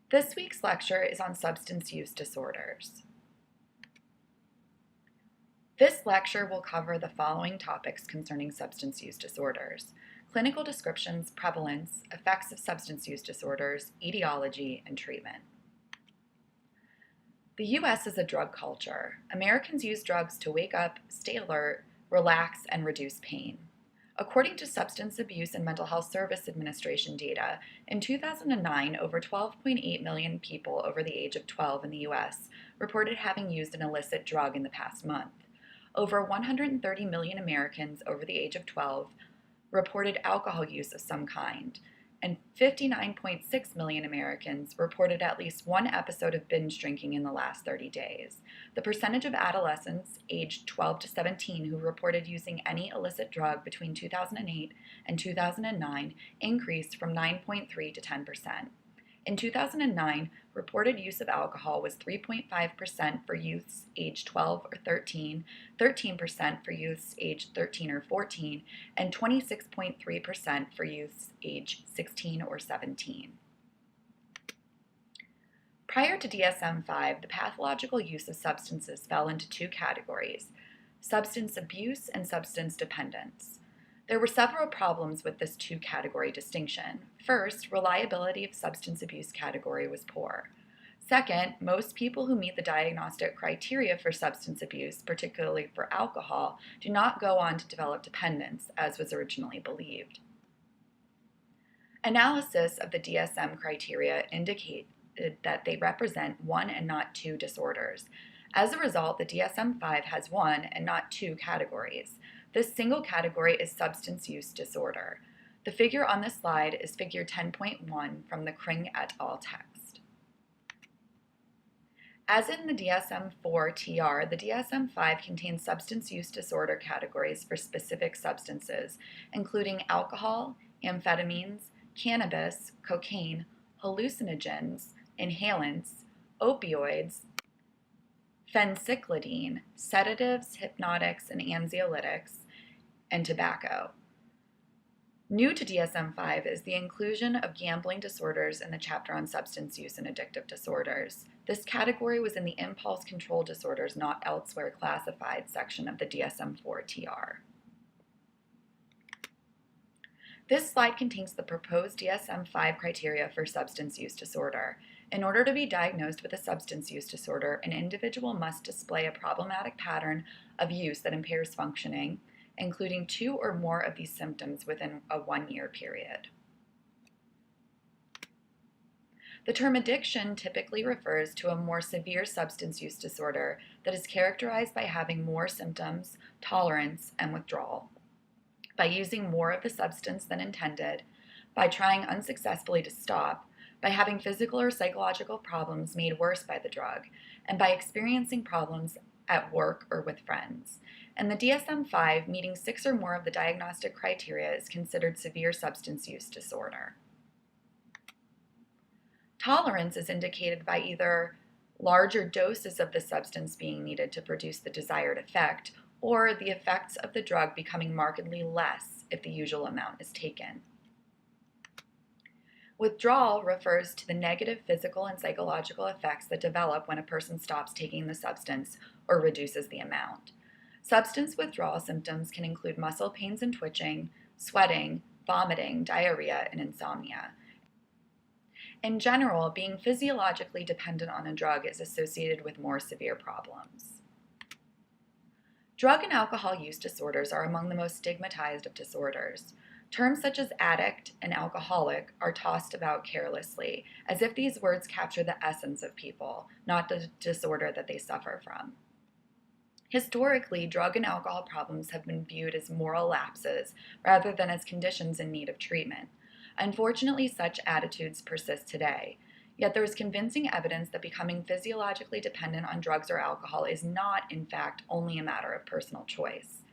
This week's lecture is on substance use disorders. This lecture will cover the following topics concerning substance use disorders: clinical descriptions, prevalence, effects of substance use disorders, etiology, and treatment. The U.S. is a drug culture. Americans use drugs to wake up, stay alert, relax, and reduce pain. According to Substance Abuse and Mental Health Service Administration data, in 2009, over 12.8 million people over the age of 12 in the U.S. reported having used an illicit drug in the past month. Over 130 million Americans over the age of 12 reported alcohol use of some kind, and 59.6 million Americans reported at least one episode of binge drinking in the last 30 days. The percentage of adolescents aged 12 to 17 who reported using any illicit drug between 2008 and 2009 increased from 9.3 to 10%. In 2009, reported use of alcohol was 3.5% for youths aged 12 or 13, 13% for youths aged 13 or 14, and 26.3% for youths aged 16 or 17. Prior to DSM-5, the pathological use of substances fell into two categories: substance abuse and substance dependence. There were several problems with this two-category distinction. First, reliability of substance abuse category was poor. Second, most people who meet the diagnostic criteria for substance abuse, particularly for alcohol, do not go on to develop dependence, as was originally believed. Analysis of the DSM criteria indicated that they represent one and not two disorders. As a result, the DSM-5 has one and not two categories. This single category is substance use disorder. The figure on this slide is figure 10.1 from the Kring et al. Text. As in the DSM-4 TR, the DSM-5 contains substance use disorder categories for specific substances, including alcohol, amphetamines, cannabis, cocaine, hallucinogens, inhalants, opioids, phencyclidine, sedatives, hypnotics, and anxiolytics, and tobacco. New to DSM-5 is the inclusion of gambling disorders in the chapter on substance use and addictive disorders. This category was in the impulse control disorders not elsewhere classified section of the DSM-4 TR. This slide contains the proposed DSM-5 criteria for substance use disorder. In order to be diagnosed with a substance use disorder, an individual must display a problematic pattern of use that impairs functioning, including two or more of these symptoms within a 1-year period. The term addiction typically refers to a more severe substance use disorder that is characterized by having more symptoms, tolerance, and withdrawal, by using more of the substance than intended, by trying unsuccessfully to stop, by having physical or psychological problems made worse by the drug, and by experiencing problems at work or with friends. In the DSM-5, meeting 6 or more of the diagnostic criteria is considered severe substance use disorder. Tolerance is indicated by either larger doses of the substance being needed to produce the desired effect, or the effects of the drug becoming markedly less if the usual amount is taken. Withdrawal refers to the negative physical and psychological effects that develop when a person stops taking the substance or reduces the amount. Substance withdrawal symptoms can include muscle pains and twitching, sweating, vomiting, diarrhea, and insomnia. In general, being physiologically dependent on a drug is associated with more severe problems. Drug and alcohol use disorders are among the most stigmatized of disorders. Terms such as addict and alcoholic are tossed about carelessly, as if these words capture the essence of people, not the disorder that they suffer from. Historically, drug and alcohol problems have been viewed as moral lapses rather than as conditions in need of treatment. Unfortunately, such attitudes persist today. Yet there is convincing evidence that becoming physiologically dependent on drugs or alcohol is not, in fact, only a matter of personal choice.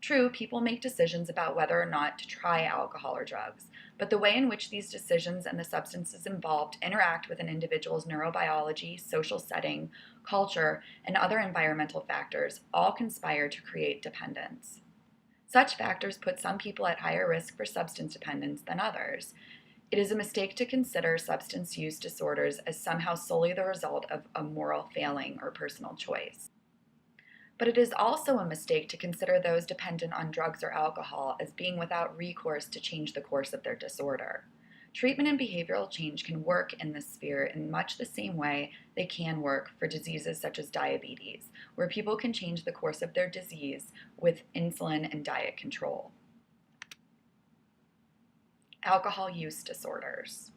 True, people make decisions about whether or not to try alcohol or drugs, but the way in which these decisions and the substances involved interact with an individual's neurobiology, social setting, culture, and other environmental factors all conspire to create dependence. Such factors put some people at higher risk for substance dependence than others. It is a mistake to consider substance use disorders as somehow solely the result of a moral failing or personal choice. But it is also a mistake to consider those dependent on drugs or alcohol as being without recourse to change the course of their disorder. Treatment and behavioral change can work in this sphere in much the same way they can work for diseases such as diabetes, where people can change the course of their disease with insulin and diet control. Alcohol use disorders.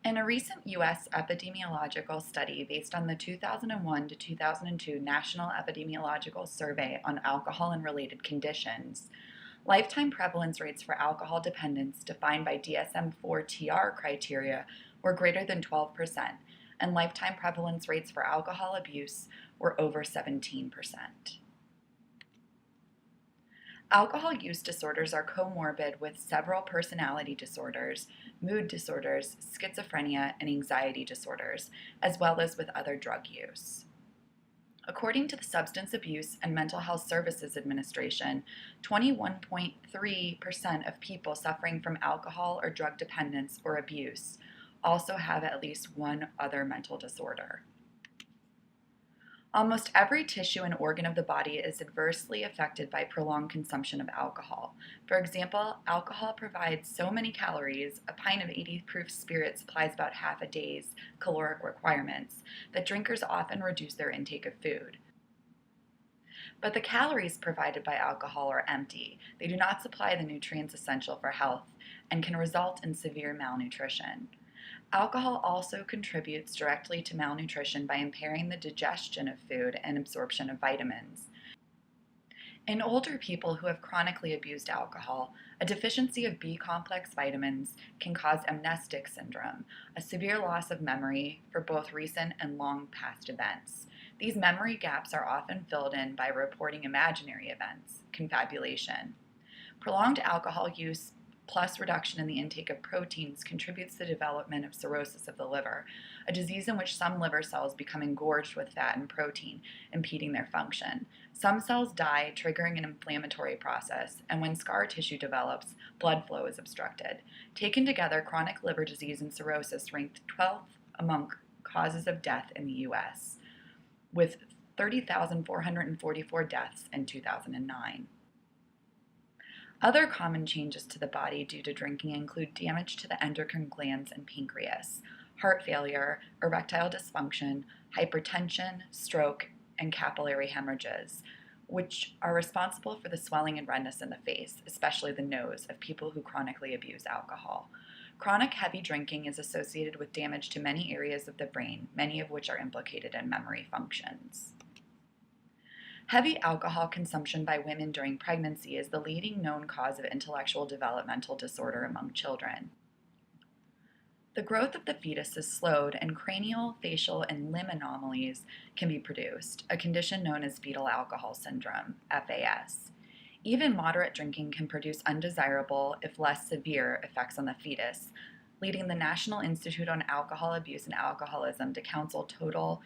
In a recent U.S. epidemiological study based on the 2001 to 2002 National Epidemiological Survey on Alcohol and Related Conditions, lifetime prevalence rates for alcohol dependence defined by DSM-4-TR criteria were greater than 12%, and lifetime prevalence rates for alcohol abuse were over 17%. Alcohol use disorders are comorbid with several personality disorders, mood disorders, schizophrenia, and anxiety disorders, as well as with other drug use. According to the Substance Abuse and Mental Health Services Administration, 21.3% of people suffering from alcohol or drug dependence or abuse also have at least one other mental disorder. Almost every tissue and organ of the body is adversely affected by prolonged consumption of alcohol. For example, alcohol provides so many calories, a pint of 80 proof spirit supplies about half a day's caloric requirements, that drinkers often reduce their intake of food. But the calories provided by alcohol are empty. They do not supply the nutrients essential for health and can result in severe malnutrition. Alcohol also contributes directly to malnutrition by impairing the digestion of food and absorption of vitamins. In older people who have chronically abused alcohol, a deficiency of B-complex vitamins can cause amnestic syndrome, a severe loss of memory for both recent and long past events. These memory gaps are often filled in by reporting imaginary events, confabulation. Prolonged alcohol use plus reduction in the intake of proteins contributes to the development of cirrhosis of the liver, a disease in which some liver cells become engorged with fat and protein, impeding their function. Some cells die, triggering an inflammatory process, and when scar tissue develops, blood flow is obstructed. Taken together, chronic liver disease and cirrhosis ranked 12th among causes of death in the U.S., with 30,444 deaths in 2009. Other common changes to the body due to drinking include damage to the endocrine glands and pancreas, heart failure, erectile dysfunction, hypertension, stroke, and capillary hemorrhages, which are responsible for the swelling and redness in the face, especially the nose, of people who chronically abuse alcohol. Chronic heavy drinking is associated with damage to many areas of the brain, many of which are implicated in memory functions. Heavy alcohol consumption by women during pregnancy is the leading known cause of intellectual developmental disorder among children. The growth of the fetus is slowed, and cranial, facial, and limb anomalies can be produced, a condition known as fetal alcohol syndrome, FAS. Even moderate drinking can produce undesirable, if less severe, effects on the fetus, leading the National Institute on Alcohol Abuse and Alcoholism to counsel total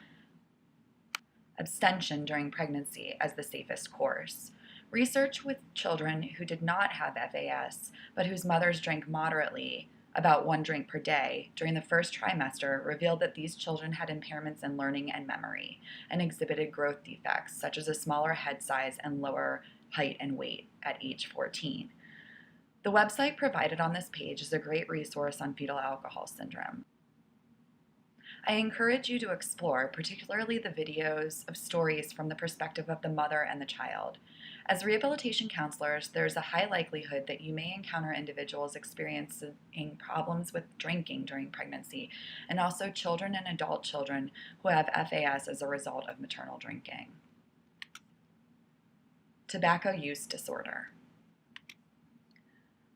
abstention during pregnancy as the safest course. Research with children who did not have FAS, but whose mothers drank moderately, about 1 drink per day, during the first trimester revealed that these children had impairments in learning and memory, and exhibited growth defects such as a smaller head size and lower height and weight at age 14. The website provided on this page is a great resource on fetal alcohol syndrome. I encourage you to explore, particularly the videos of stories from the perspective of the mother and the child. As rehabilitation counselors, there is a high likelihood that you may encounter individuals experiencing problems with drinking during pregnancy, and also children and adult children who have FAS as a result of maternal drinking. Tobacco use disorder.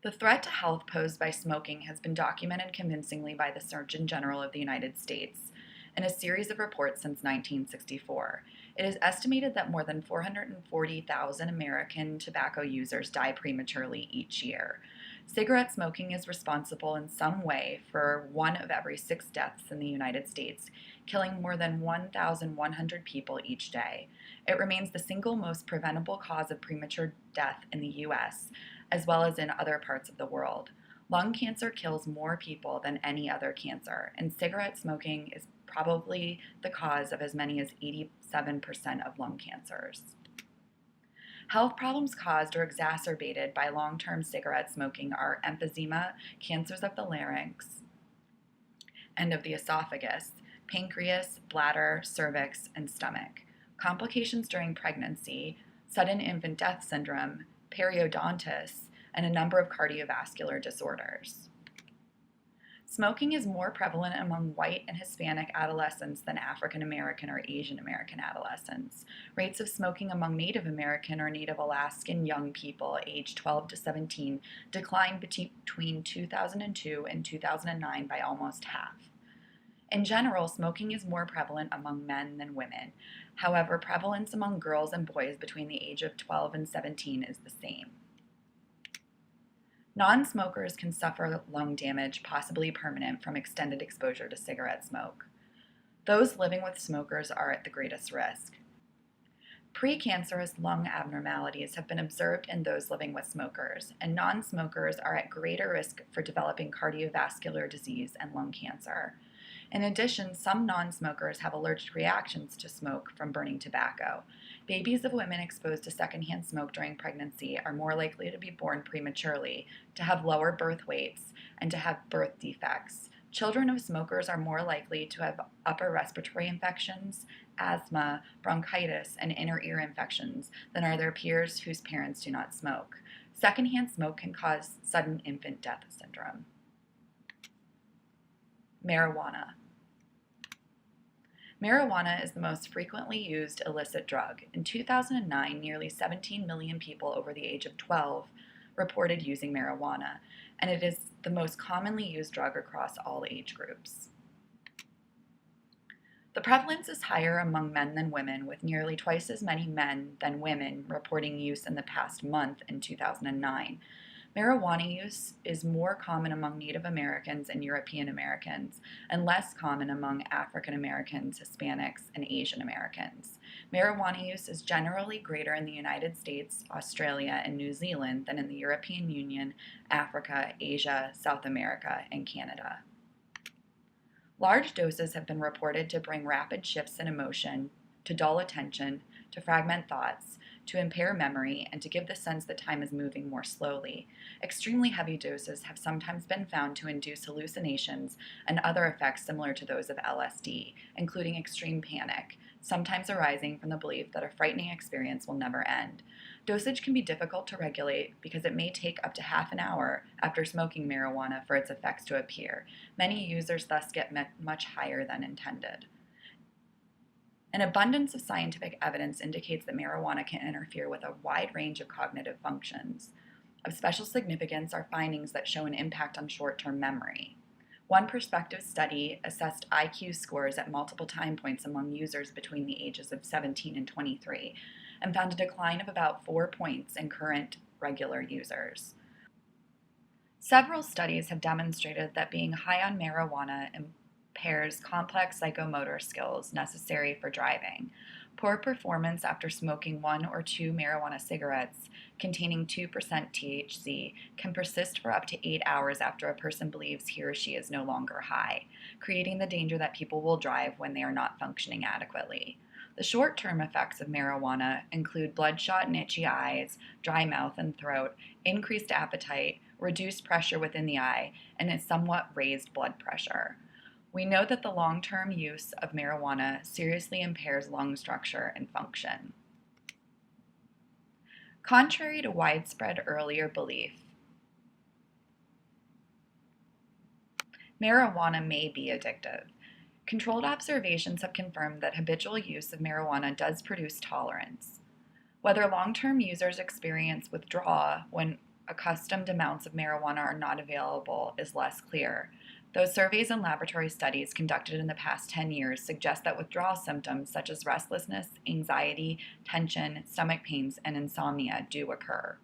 The threat to health posed by smoking has been documented convincingly by the Surgeon General of the United States in a series of reports since 1964. It is estimated that more than 440,000 American tobacco users die prematurely each year. Cigarette smoking is responsible in some way for 1 of every 6 deaths in the United States, killing more than 1,100 people each day. It remains the single most preventable cause of premature death in the U.S., as well as in other parts of the world. Lung cancer kills more people than any other cancer, and cigarette smoking is probably the cause of as many as 87% of lung cancers. Health problems caused or exacerbated by long-term cigarette smoking are emphysema, cancers of the larynx and of the esophagus, pancreas, bladder, cervix, and stomach, complications during pregnancy, sudden infant death syndrome, periodontitis, and a number of cardiovascular disorders. Smoking is more prevalent among white and Hispanic adolescents than African American or Asian American adolescents. Rates of smoking among Native American or Native Alaskan young people aged 12 to 17 declined between 2002 and 2009 by almost half. In general, smoking is more prevalent among men than women. However, prevalence among girls and boys between the age of 12 and 17 is the same. Non-smokers can suffer lung damage, possibly permanent, from extended exposure to cigarette smoke. Those living with smokers are at the greatest risk. Precancerous lung abnormalities have been observed in those living with smokers, and non-smokers are at greater risk for developing cardiovascular disease and lung cancer. In addition, some non-smokers have allergic reactions to smoke from burning tobacco. Babies of women exposed to secondhand smoke during pregnancy are more likely to be born prematurely, to have lower birth weights, and to have birth defects. Children of smokers are more likely to have upper respiratory infections, asthma, bronchitis, and inner ear infections than are their peers whose parents do not smoke. Secondhand smoke can cause sudden infant death syndrome. Marijuana. Marijuana is the most frequently used illicit drug. In 2009, nearly 17 million people over the age of 12 reported using marijuana, and it is the most commonly used drug across all age groups. The prevalence is higher among men than women, with nearly twice as many men than women reporting use in the past month in 2009. Marijuana use is more common among Native Americans and European Americans, and less common among African Americans, Hispanics, and Asian Americans. Marijuana use is generally greater in the United States, Australia, and New Zealand than in the European Union, Africa, Asia, South America, and Canada. Large doses have been reported to bring rapid shifts in emotion, to dull attention, to fragment thoughts, to impair memory, and to give the sense that time is moving more slowly. Extremely heavy doses have sometimes been found to induce hallucinations and other effects similar to those of LSD, including extreme panic, sometimes arising from the belief that a frightening experience will never end. Dosage can be difficult to regulate because it may take up to half an hour after smoking marijuana for its effects to appear. Many users thus get much higher than intended. An abundance of scientific evidence indicates that marijuana can interfere with a wide range of cognitive functions. Of special significance are findings that show an impact on short-term memory. One prospective study assessed IQ scores at multiple time points among users between the ages of 17 and 23 and found a decline of about 4 points in current regular users. Several studies have demonstrated that being high on marijuana impairs complex psychomotor skills necessary for driving. Poor performance after smoking 1 or 2 marijuana cigarettes containing 2% THC can persist for up to 8 hours after a person believes he or she is no longer high, creating the danger that people will drive when they are not functioning adequately. The short-term effects of marijuana include bloodshot and itchy eyes, dry mouth and throat, increased appetite, reduced pressure within the eye, and a somewhat raised blood pressure. We know that the long-term use of marijuana seriously impairs lung structure and function. Contrary to widespread earlier belief, marijuana may be addictive. Controlled observations have confirmed that habitual use of marijuana does produce tolerance. Whether long-term users experience withdrawal when accustomed amounts of marijuana are not available is less clear, though surveys and laboratory studies conducted in the past 10 years suggest that withdrawal symptoms such as restlessness, anxiety, tension, stomach pains, and insomnia do occur.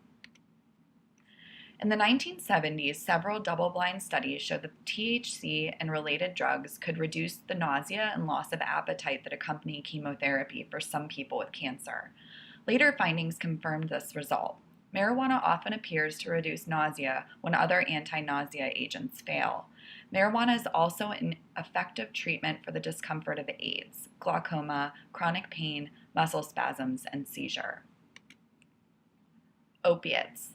In the 1970s, several double-blind studies showed that THC and related drugs could reduce the nausea and loss of appetite that accompany chemotherapy for some people with cancer. Later findings confirmed this result. Marijuana often appears to reduce nausea when other anti-nausea agents fail. Marijuana is also an effective treatment for the discomfort of AIDS, glaucoma, chronic pain, muscle spasms, and seizure. Opiates.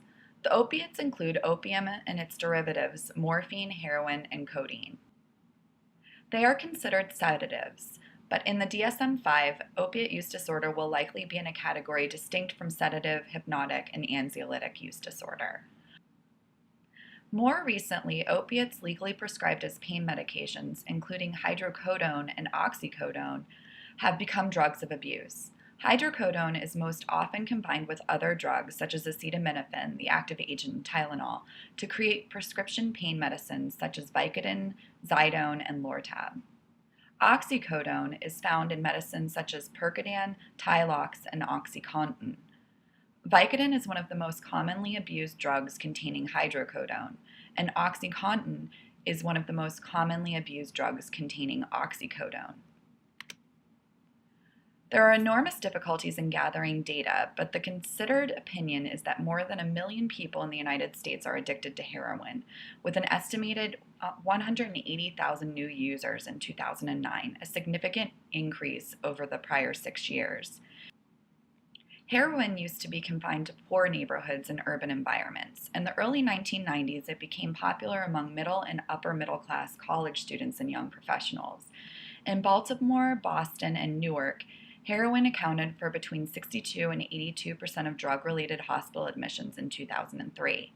The opiates include opium and its derivatives, morphine, heroin, and codeine. They are considered sedatives, but in the DSM-5, opiate use disorder will likely be in a category distinct from sedative, hypnotic, and anxiolytic use disorder. More recently, opiates legally prescribed as pain medications, including hydrocodone and oxycodone, have become drugs of abuse. Hydrocodone is most often combined with other drugs such as acetaminophen, the active agent Tylenol, to create prescription pain medicines such as Vicodin, Zydone, and Lortab. Oxycodone is found in medicines such as Percodan, Tylox, and OxyContin. Vicodin is one of the most commonly abused drugs containing hydrocodone, and OxyContin is one of the most commonly abused drugs containing oxycodone. There are enormous difficulties in gathering data, but the considered opinion is that more than 1 million people in the United States are addicted to heroin, with an estimated 180,000 new users in 2009, a significant increase over the prior 6 years. Heroin used to be confined to poor neighborhoods and urban environments. In the early 1990s, it became popular among middle and upper middle class college students and young professionals. In Baltimore, Boston, and Newark, heroin accounted for between 62 and 82% of drug-related hospital admissions in 2003.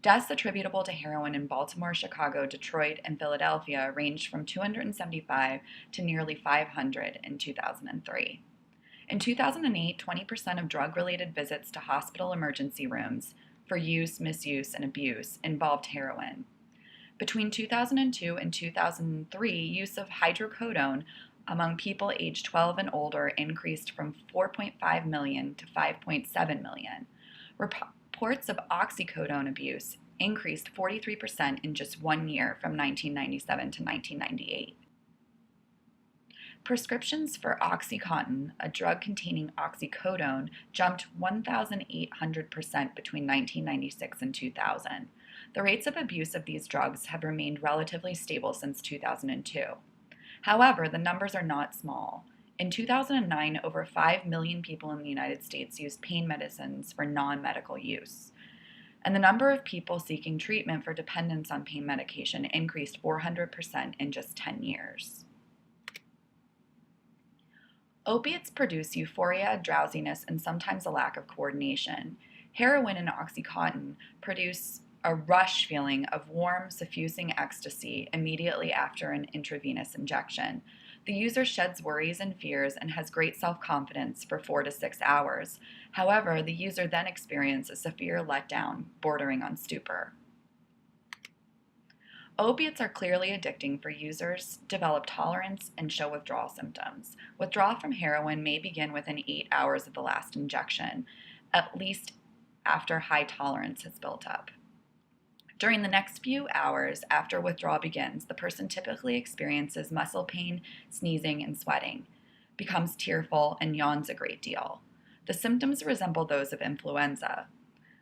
Deaths attributable to heroin in Baltimore, Chicago, Detroit, and Philadelphia ranged from 275 to nearly 500 in 2003. In 2008, 20% of drug-related visits to hospital emergency rooms for use, misuse, and abuse involved heroin. Between 2002 and 2003, use of hydrocodone among people aged 12 and older increased from 4.5 million to 5.7 million. Reports of oxycodone abuse increased 43% in just 1 year from 1997 to 1998. Prescriptions for OxyContin, a drug containing oxycodone, jumped 1,800% between 1996 and 2000. The rates of abuse of these drugs have remained relatively stable since 2002. However, the numbers are not small. In 2009, over 5 million people in the United States used pain medicines for non-medical use. And the number of people seeking treatment for dependence on pain medication increased 400% in just 10 years. Opiates produce euphoria, drowsiness, and sometimes a lack of coordination. Heroin and OxyContin produce a rush feeling of warm, suffusing ecstasy immediately after an intravenous injection. The user sheds worries and fears and has great self-confidence for 4 to 6 hours. However, the user then experiences a severe letdown, bordering on stupor. Opiates are clearly addicting for users, develop tolerance, and show withdrawal symptoms. Withdrawal from heroin may begin within 8 hours of the last injection, at least after high tolerance has built up. During the next few hours after withdrawal begins, the person typically experiences muscle pain, sneezing, and sweating, becomes tearful, and yawns a great deal. The symptoms resemble those of influenza.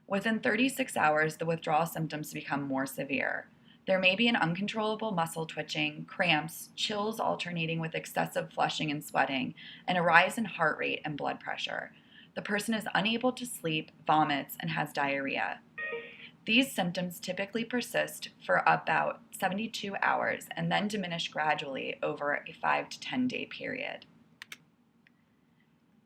Within 36 hours, the withdrawal symptoms become more severe. There may be an uncontrollable muscle twitching, cramps, chills alternating with excessive flushing and sweating, and a rise in heart rate and blood pressure. The person is unable to sleep, vomits, and has diarrhea. These symptoms typically persist for about 72 hours and then diminish gradually over a 5 to 10 day period.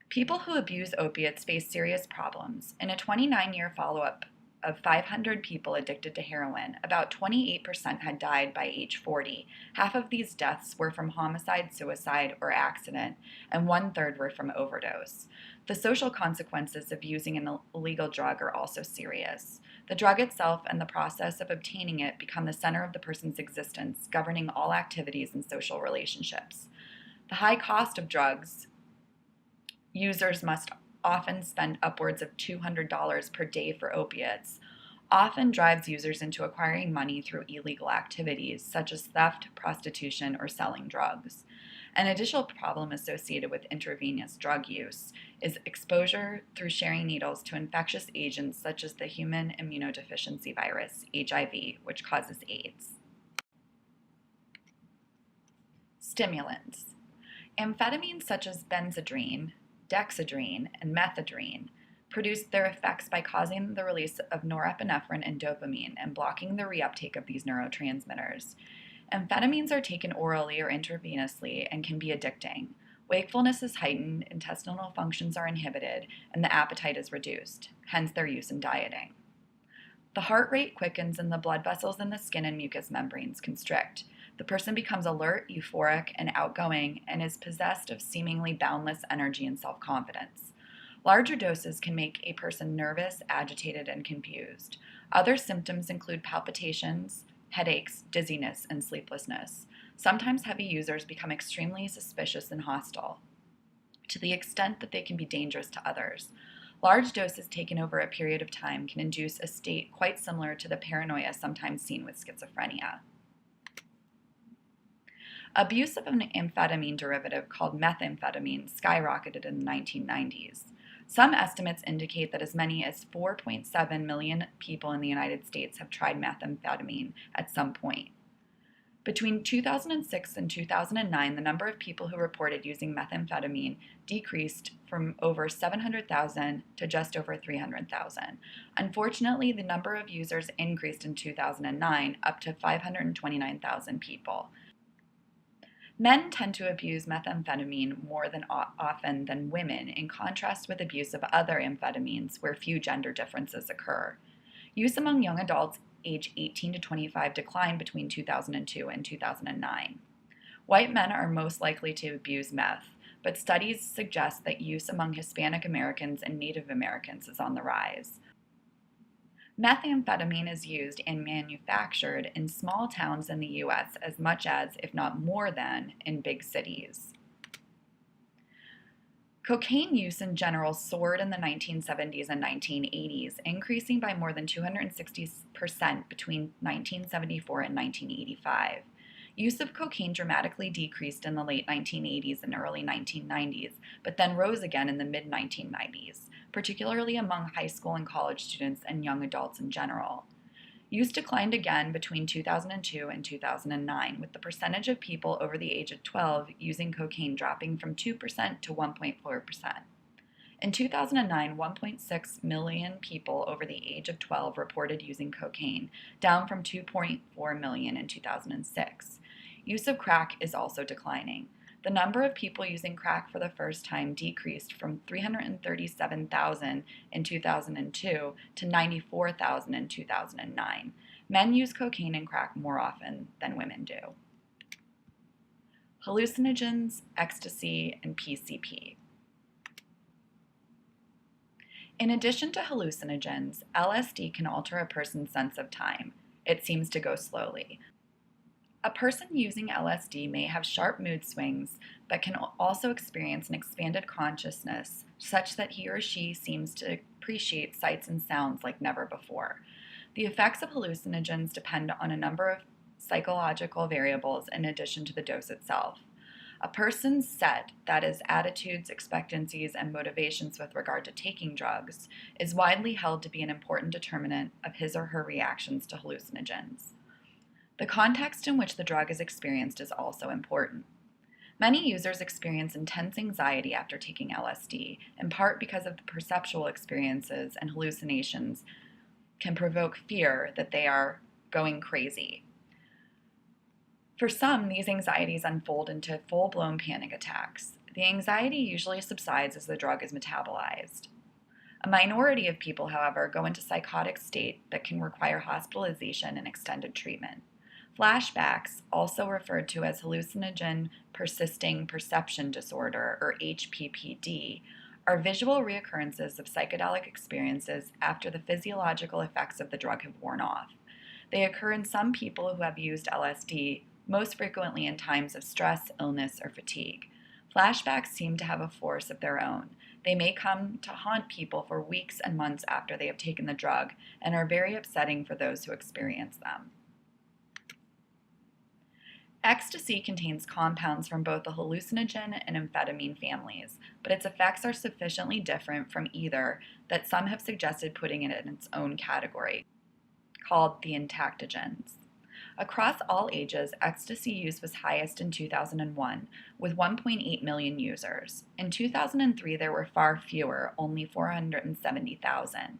People who abuse opiates face serious problems. In a 29-year follow-up of 500 people addicted to heroin, about 28% had died by age 40. Half of these deaths were from homicide, suicide, or accident, and 1/3 were from overdose. The social consequences of using an illegal drug are also serious. The drug itself and the process of obtaining it become the center of the person's existence, governing all activities and social relationships. The high cost of drugs, users must often spend upwards of $200 per day for opiates, often drives users into acquiring money through illegal activities such as theft, prostitution, or selling drugs. An additional problem associated with intravenous drug use is exposure through sharing needles to infectious agents such as the human immunodeficiency virus, HIV, which causes AIDS. Stimulants. Amphetamines such as benzedrine, dexedrine, and methadone produce their effects by causing the release of norepinephrine and dopamine and blocking the reuptake of these neurotransmitters. Amphetamines are taken orally or intravenously and can be addicting. Wakefulness is heightened, intestinal functions are inhibited, and the appetite is reduced, hence their use in dieting. The heart rate quickens and the blood vessels in the skin and mucous membranes constrict. The person becomes alert, euphoric, and outgoing, and is possessed of seemingly boundless energy and self-confidence. Larger doses can make a person nervous, agitated, and confused. Other symptoms include palpitations, headaches, dizziness, and sleeplessness. Sometimes heavy users become extremely suspicious and hostile, to the extent that they can be dangerous to others. Large doses taken over a period of time can induce a state quite similar to the paranoia sometimes seen with schizophrenia. Abuse of an amphetamine derivative called methamphetamine skyrocketed in the 1990s. Some estimates indicate that as many as 4.7 million people in the United States have tried methamphetamine at some point. Between 2006 and 2009, the number of people who reported using methamphetamine decreased from over 700,000 to just over 300,000. Unfortunately, the number of users increased in 2009 up to 529,000 people. Men tend to abuse methamphetamine more often than women, in contrast with abuse of other amphetamines where few gender differences occur. Use among young adults age 18 to 25 declined between 2002 and 2009. White men are most likely to abuse meth, but studies suggest that use among Hispanic Americans and Native Americans is on the rise. Methamphetamine is used and manufactured in small towns in the U.S. as much as, if not more than, in big cities. Cocaine use in general soared in the 1970s and 1980s, increasing by more than 260% between 1974 and 1985. Use of cocaine dramatically decreased in the late 1980s and early 1990s, but then rose again in the mid-1990s, particularly among high school and college students and young adults in general. Use declined again between 2002 and 2009, with the percentage of people over the age of 12 using cocaine dropping from 2% to 1.4%. In 2009, 1.6 million people over the age of 12 reported using cocaine, down from 2.4 million in 2006. Use of crack is also declining. The number of people using crack for the first time decreased from 337,000 in 2002 to 94,000 in 2009. Men use cocaine and crack more often than women do. Hallucinogens, ecstasy, and PCP. In addition to hallucinogens, LSD can alter a person's sense of time. It seems to go slowly. A person using LSD may have sharp mood swings, but can also experience an expanded consciousness such that he or she seems to appreciate sights and sounds like never before. The effects of hallucinogens depend on a number of psychological variables in addition to the dose itself. A person's set, that is, attitudes, expectancies, and motivations with regard to taking drugs, is widely held to be an important determinant of his or her reactions to hallucinogens. The context in which the drug is experienced is also important. Many users experience intense anxiety after taking LSD, in part because of the perceptual experiences and hallucinations can provoke fear that they are going crazy. For some, these anxieties unfold into full-blown panic attacks. The anxiety usually subsides as the drug is metabolized. A minority of people, however, go into psychotic state that can require hospitalization and extended treatment. Flashbacks, also referred to as hallucinogen persisting perception disorder, or HPPD, are visual reoccurrences of psychedelic experiences after the physiological effects of the drug have worn off. They occur in some people who have used LSD, most frequently in times of stress, illness, or fatigue. Flashbacks seem to have a force of their own. They may come to haunt people for weeks and months after they have taken the drug and are very upsetting for those who experience them. Ecstasy contains compounds from both the hallucinogen and amphetamine families, but its effects are sufficiently different from either that some have suggested putting it in its own category, called the entactogens. Across all ages, ecstasy use was highest in 2001, with 1.8 million users. In 2003, there were far fewer, only 470,000.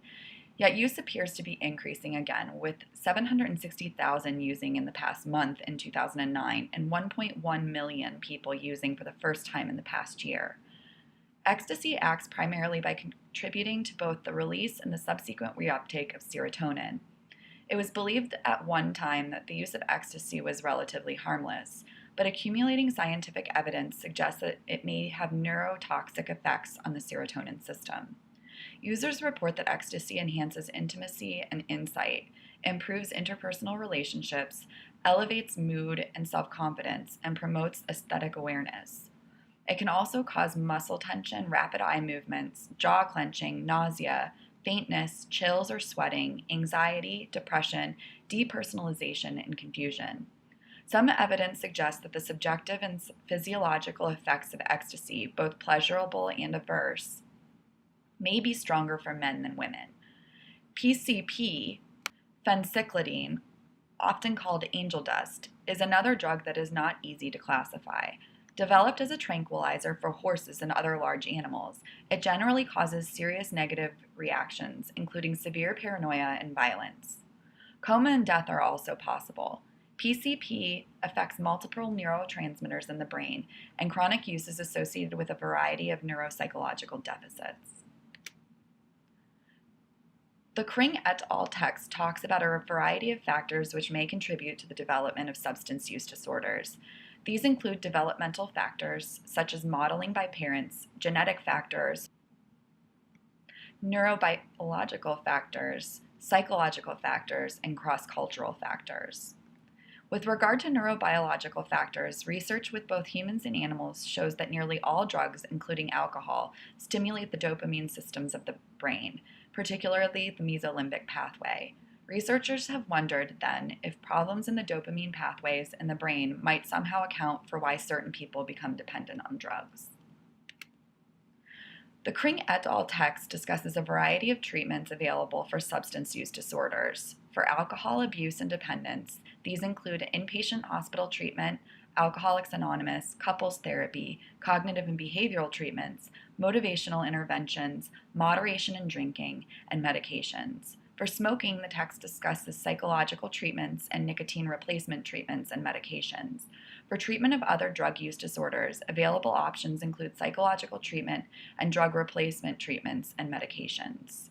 Yet use appears to be increasing again, with 760,000 using in the past month in 2009 and 1.1 million people using for the first time in the past year. Ecstasy acts primarily by contributing to both the release and the subsequent reuptake of serotonin. It was believed at one time that the use of ecstasy was relatively harmless, but accumulating scientific evidence suggests that it may have neurotoxic effects on the serotonin system. Users report that ecstasy enhances intimacy and insight, improves interpersonal relationships, elevates mood and self-confidence, and promotes aesthetic awareness. It can also cause muscle tension, rapid eye movements, jaw clenching, nausea, faintness, chills or sweating, anxiety, depression, depersonalization, and confusion. Some evidence suggests that the subjective and physiological effects of ecstasy, both pleasurable and adverse, may be stronger for men than women. PCP, phencyclidine, often called angel dust, is another drug that is not easy to classify. Developed as a tranquilizer for horses and other large animals, it generally causes serious negative reactions, including severe paranoia and violence. Coma and death are also possible. PCP affects multiple neurotransmitters in the brain, and chronic use is associated with a variety of neuropsychological deficits. The Kring et al. Text talks about a variety of factors which may contribute to the development of substance use disorders. These include developmental factors, such as modeling by parents, genetic factors, neurobiological factors, psychological factors, and cross-cultural factors. With regard to neurobiological factors, research with both humans and animals shows that nearly all drugs, including alcohol, stimulate the dopamine systems of the brain, particularly the mesolimbic pathway. Researchers have wondered, then, if problems in the dopamine pathways in the brain might somehow account for why certain people become dependent on drugs. The Kring et al. Text discusses a variety of treatments available for substance use disorders. For alcohol abuse and dependence, these include inpatient hospital treatment, Alcoholics Anonymous, couples therapy, cognitive and behavioral treatments, motivational interventions, moderation in drinking, and medications. For smoking, the text discusses psychological treatments and nicotine replacement treatments and medications. For treatment of other drug use disorders, available options include psychological treatment and drug replacement treatments and medications.